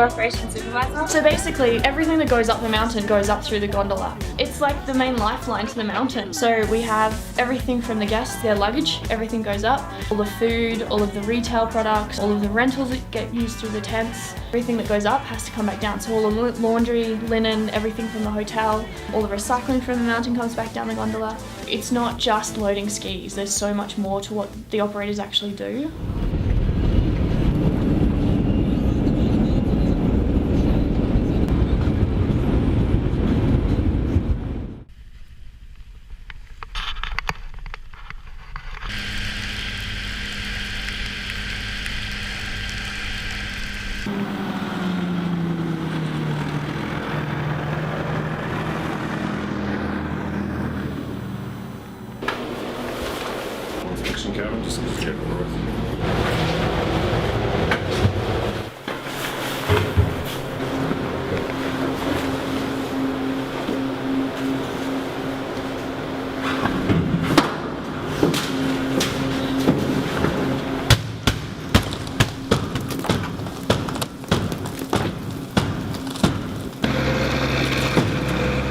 gondola operations supervisor. So basically, everything that goes up the mountain goes up through the gondola. It's like the main lifeline to the mountain. So we have everything from the guests, their luggage, everything goes up. All the food, all of the retail products, all of the rentals that get used through the tents. Everything that goes up has to come back down. So all the laundry, linen, everything from the hotel, all the recycling from the mountain comes back down the gondola. It's not just loading skis. There's so much more to what the operators actually do. Fixing cabin, just get it over with.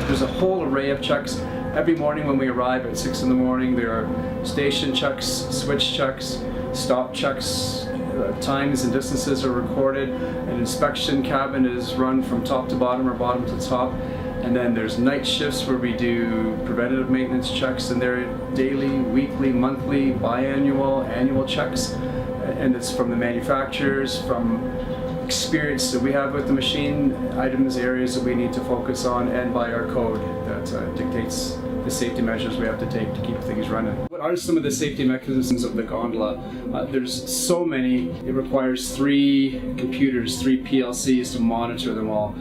There's a whole array of checks. Every morning when we arrive at 6 in the morning, there are station checks, switch checks, stop checks, times and distances are recorded. An inspection cabin is run from top to bottom or bottom to top. And then there's night shifts where we do preventative maintenance checks, and they're daily, weekly, monthly, biannual, annual checks. And it's from the manufacturers, from experience that we have with the machine, items, areas that we need to focus on, and by our code that dictates the safety measures we have to take to keep things running. What are some of the safety mechanisms of the gondola? There's so many. It requires 3 computers, 3 PLCs to monitor them all.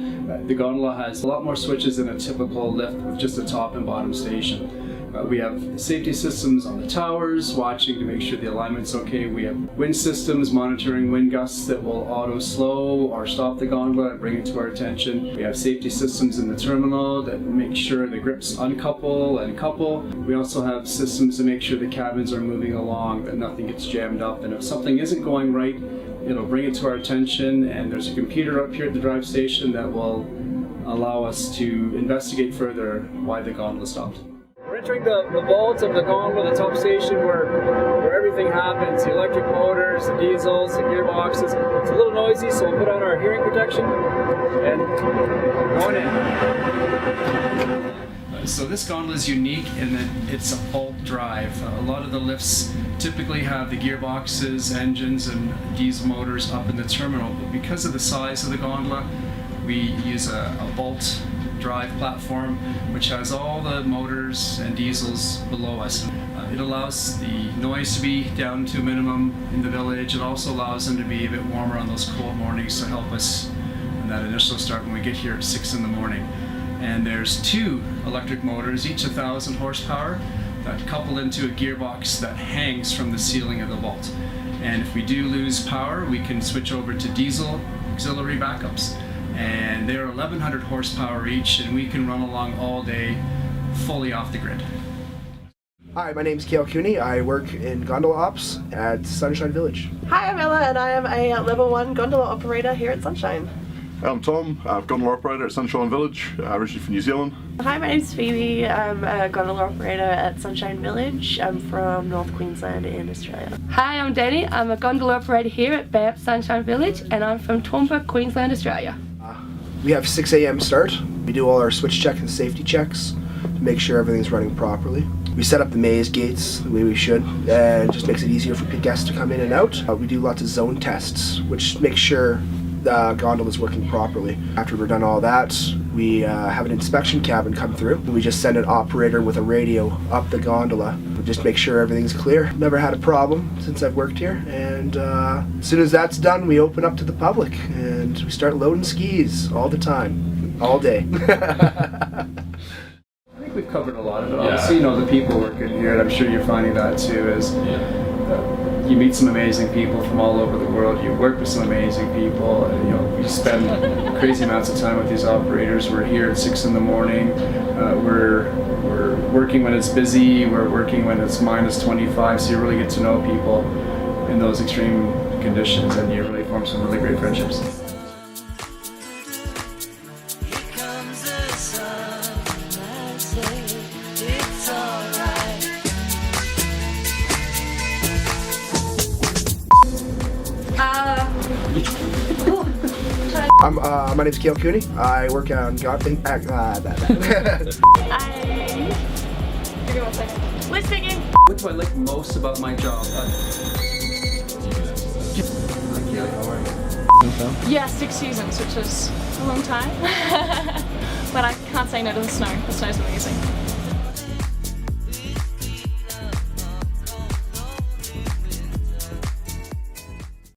The gondola has a lot more switches than a typical lift with just a top and bottom station. We have safety systems on the towers, watching to make sure the alignment's okay. We have wind systems monitoring wind gusts that will auto slow or stop the gondola and bring it to our attention. We have safety systems in the terminal that make sure the grips uncouple and couple. We also have systems to make sure the cabins are moving along, that nothing gets jammed up, and if something isn't going right, it'll bring it to our attention, and there's a computer up here at the drive station that will allow us to investigate further why the gondola stopped. We're entering the vault of the gondola, the top station where everything happens, the electric motors, the diesels, the gearboxes. It's a little noisy, so we'll put on our hearing protection and going in. So this gondola is unique in that it's a bolt drive. A lot of the lifts typically have the gearboxes, engines, and diesel motors up in the terminal, but because of the size of the gondola, we use a bolt drive platform which has all the motors and diesels below us. It allows the noise to be down to a minimum in the village. It also allows them to be a bit warmer on those cold mornings to help us in that initial start when we get here at 6 in the morning. And there's 2 electric motors, each 1,000 horsepower, that couple into a gearbox that hangs from the ceiling of the vault. And if we do lose power, we can switch over to diesel auxiliary backups. And they're 1,100 horsepower each, and we can run along all day fully off the grid. Hi, my name's Kale Cooney. I work in gondola ops at Sunshine Village. Hi, I'm Ella, and I am a level 1 gondola operator here at Sunshine. I'm Tom, I'm gondola operator at Sunshine Village, originally from New Zealand. Hi, my name's Phoebe. I'm a gondola operator at Sunshine Village. I'm from North Queensland in Australia. Hi, I'm Danny. I'm a gondola operator here at Banff Sunshine Village, and I'm from Toowoomba, Queensland, Australia. We have 6 a.m. start. We do all our switch check and safety checks to make sure everything's running properly. We set up the maze gates the way we should, and it just makes it easier for guests to come in and out. We do lots of zone tests, which makes sure the gondola is working properly. After we're done all that, we have an inspection cabin come through. We just send an operator with a radio up the gondola. We just make sure everything's clear. Never had a problem since I've worked here, and as soon as that's done, we open up to the public and we start loading skis all the time, all day. I think we've covered a lot of it. Obviously, you know, the people working here, and I'm sure you're finding that too, is you meet some amazing people from all over the world. You work with some amazing people. And, you know, we spend crazy amounts of time with these operators. We're here at 6 in the morning. We're working when it's busy. We're working when it's minus 25. So you really get to know people in those extreme conditions, and you really form some really great friendships. My name's Kale Cooney. I work on Give me 1 second. Liz speaking. What do I like most about my job? Yeah, 6 seasons, which is a long time. But I can't say no to the snow. The snow's amazing.